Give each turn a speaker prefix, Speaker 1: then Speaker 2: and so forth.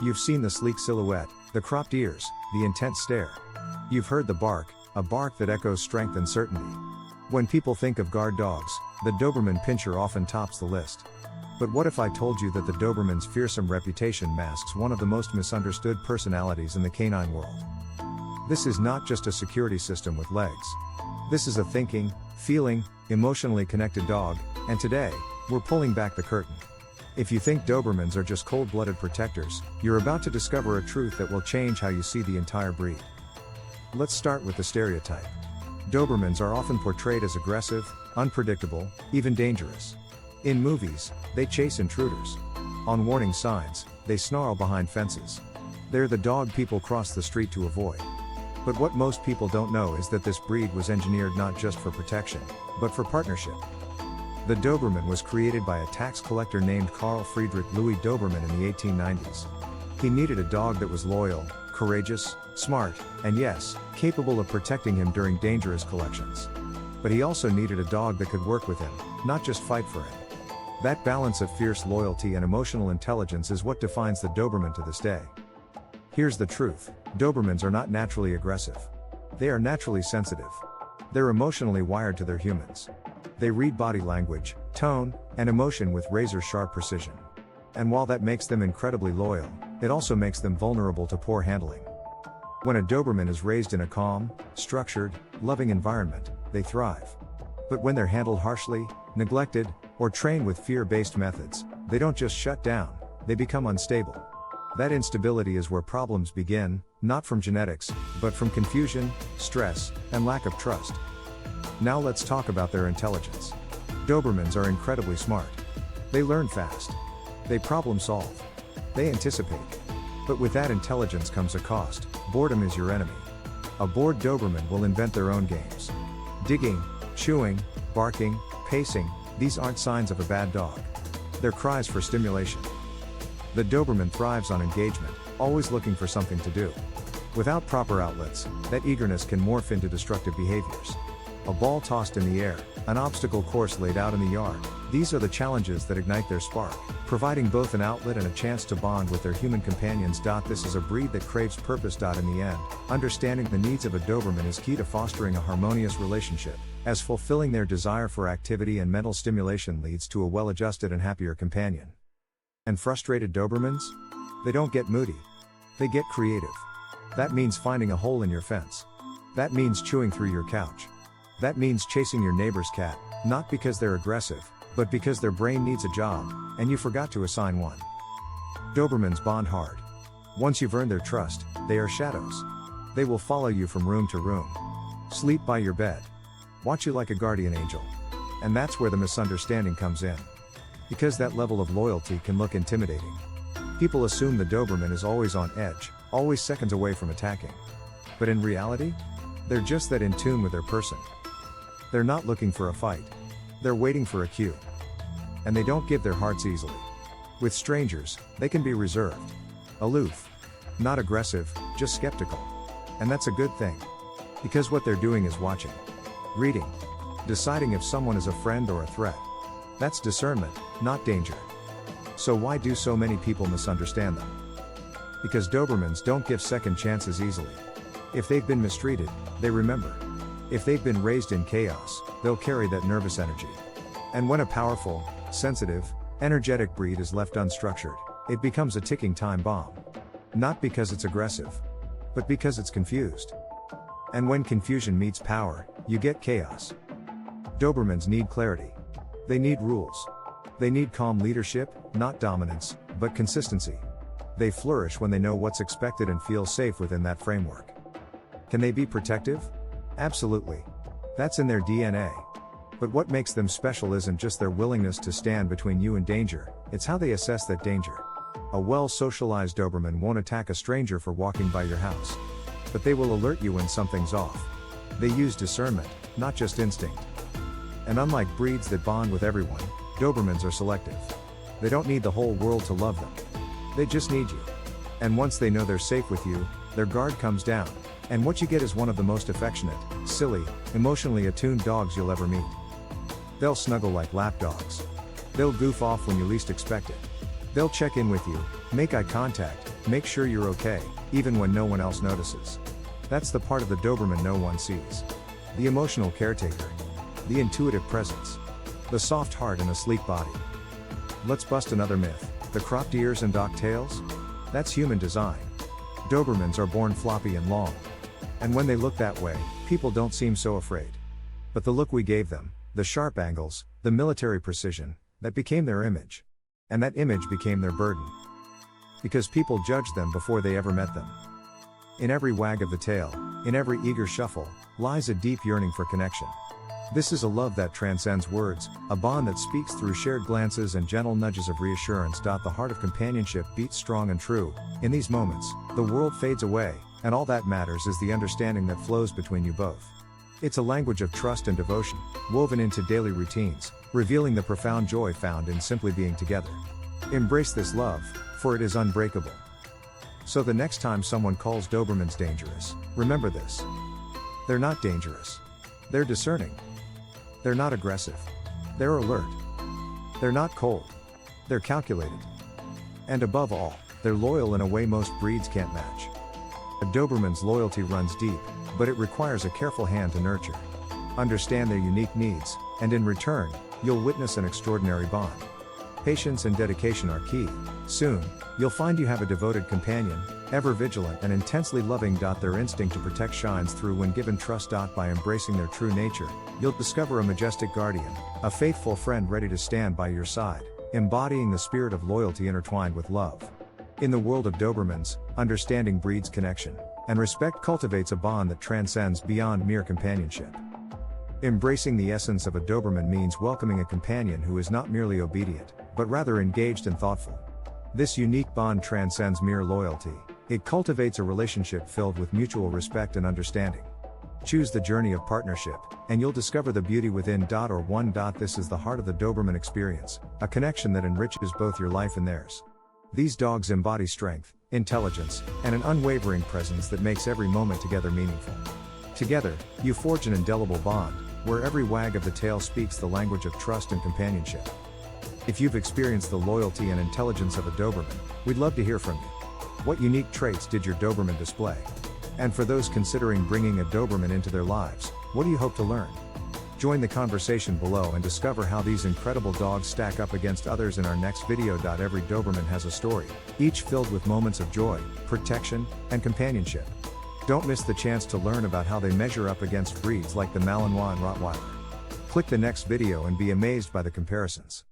Speaker 1: You've seen the sleek silhouette, the cropped ears, the intense stare. You've heard the bark, a bark that echoes strength and certainty. When people think of guard dogs, the Doberman Pinscher often tops the list. But what if I told you that the Doberman's fearsome reputation masks one of the most misunderstood personalities in the canine world? This is not just a security system with legs. This is a thinking, feeling, emotionally connected dog, and today, we're pulling back the curtain. If you think Dobermans are just cold-blooded protectors, you're about to discover a truth that will change how you see the entire breed. Let's start with the stereotype. Dobermans are often portrayed as aggressive, unpredictable, even dangerous. In movies, they chase intruders. On warning signs, they snarl behind fences. They're the dog people cross the street to avoid. But what most people don't know is that this breed was engineered not just for protection, but for partnership. The Doberman was created by a tax collector named Karl Friedrich Louis Dobermann in the 1890s. He needed a dog that was loyal, courageous, smart, and yes, capable of protecting him during dangerous collections. But he also needed a dog that could work with him, not just fight for him. That balance of fierce loyalty and emotional intelligence is what defines the Doberman to this day. Here's the truth: Dobermans are not naturally aggressive. They are naturally sensitive. They're emotionally wired to their humans. They read body language, tone, and emotion with razor-sharp precision. And while that makes them incredibly loyal, it also makes them vulnerable to poor handling. When a Doberman is raised in a calm, structured, loving environment, they thrive. But when they're handled harshly, neglected, or trained with fear-based methods, they don't just shut down, they become unstable. That instability is where problems begin, not from genetics, but from confusion, stress, and lack of trust. Now let's talk about their intelligence. Dobermans are incredibly smart. They learn fast. They problem solve. They anticipate. But with that intelligence comes a cost. Boredom is your enemy. A bored Doberman will invent their own games. Digging, chewing, barking, pacing, these aren't signs of a bad dog. They're cries for stimulation. The Doberman thrives on engagement, always looking for something to do. Without proper outlets, that eagerness can morph into destructive behaviors. A ball tossed in the air, an obstacle course laid out in the yard, these are the challenges that ignite their spark, providing both an outlet and a chance to bond with their human companions. This is a breed that craves purpose. In the end, understanding the needs of a Doberman is key to fostering a harmonious relationship, as fulfilling their desire for activity and mental stimulation leads to a well-adjusted and happier companion. And frustrated Dobermans? They don't get moody. They get creative. That means finding a hole in your fence. That means chewing through your couch. That means chasing your neighbor's cat, not because they're aggressive, but because their brain needs a job, and you forgot to assign one. Dobermans bond hard. Once you've earned their trust, they are shadows. They will follow you from room to room. Sleep by your bed. Watch you like a guardian angel. And that's where the misunderstanding comes in. Because that level of loyalty can look intimidating. People assume the Doberman is always on edge, always seconds away from attacking. But in reality, they're just that in tune with their person. They're not looking for a fight. They're waiting for a cue. And they don't give their hearts easily. With strangers, they can be reserved. Aloof. Not aggressive, just skeptical. And that's a good thing. Because what they're doing is watching. Reading. Deciding if someone is a friend or a threat. That's discernment, not danger. So why do so many people misunderstand them? Because Dobermans don't give second chances easily. If they've been mistreated, they remember. If they've been raised in chaos, they'll carry that nervous energy. And when a powerful, sensitive, energetic breed is left unstructured, it becomes a ticking time bomb. Not because it's aggressive, but because it's confused. And when confusion meets power, you get chaos. Dobermans need clarity. They need rules. They need calm leadership, not dominance, but consistency. They flourish when they know what's expected and feel safe within that framework. Can they be protective? Absolutely. That's in their DNA. But what makes them special isn't just their willingness to stand between you and danger, it's how they assess that danger. A well-socialized Doberman won't attack a stranger for walking by your house. But they will alert you when something's off. They use discernment, not just instinct. And unlike breeds that bond with everyone, Dobermans are selective. They don't need the whole world to love them. They just need you. And once they know they're safe with you, their guard comes down. And what you get is one of the most affectionate, silly, emotionally attuned dogs you'll ever meet. They'll snuggle like lapdogs. They'll goof off when you least expect it. They'll check in with you, make eye contact, make sure you're okay, even when no one else notices. That's the part of the Doberman no one sees. The emotional caretaker. The intuitive presence. The soft heart and a sleek body. Let's bust another myth. The cropped ears and docked tails? That's human design. Dobermans are born floppy and long. And when they look that way, people don't seem so afraid. But the look we gave them, the sharp angles, the military precision, that became their image. And that image became their burden. Because people judged them before they ever met them. In every wag of the tail, in every eager shuffle, lies a deep yearning for connection. This is a love that transcends words, a bond that speaks through shared glances and gentle nudges of reassurance. The heart of companionship beats strong and true. In these moments, the world fades away, and all that matters is the understanding that flows between you both. It's a language of trust and devotion, woven into daily routines, revealing the profound joy found in simply being together. Embrace this love, for it is unbreakable. So the next time someone calls Dobermans dangerous, remember this. They're not dangerous. They're discerning. They're not aggressive. They're alert. They're not cold. They're calculated. And above all, they're loyal in a way most breeds can't match. A Doberman's loyalty runs deep, but it requires a careful hand to nurture. Understand their unique needs, and in return, you'll witness an extraordinary bond. Patience and dedication are key. Soon, you'll find you have a devoted companion, ever vigilant and intensely loving. Their instinct to protect shines through when given trust. By embracing their true nature, you'll discover a majestic guardian, a faithful friend ready to stand by your side, embodying the spirit of loyalty intertwined with love. In the world of Dobermans, understanding breeds connection, and respect cultivates a bond that transcends beyond mere companionship. Embracing the essence of a Doberman means welcoming a companion who is not merely obedient, but rather engaged and thoughtful. This unique bond transcends mere loyalty. It cultivates a relationship filled with mutual respect and understanding. Choose the journey of partnership, and you'll discover the beauty within. This is the heart of the Doberman experience, a connection that enriches both your life and theirs. These dogs embody strength, intelligence, and an unwavering presence that makes every moment together meaningful. Together, you forge an indelible bond, where every wag of the tail speaks the language of trust and companionship. If you've experienced the loyalty and intelligence of a Doberman, we'd love to hear from you. What unique traits did your Doberman display? And for those considering bringing a Doberman into their lives, what do you hope to learn? Join the conversation below and discover how these incredible dogs stack up against others in our next video. Every Doberman has a story, each filled with moments of joy, protection, and companionship. Don't miss the chance to learn about how they measure up against breeds like the Malinois and Rottweiler. Click the next video and be amazed by the comparisons.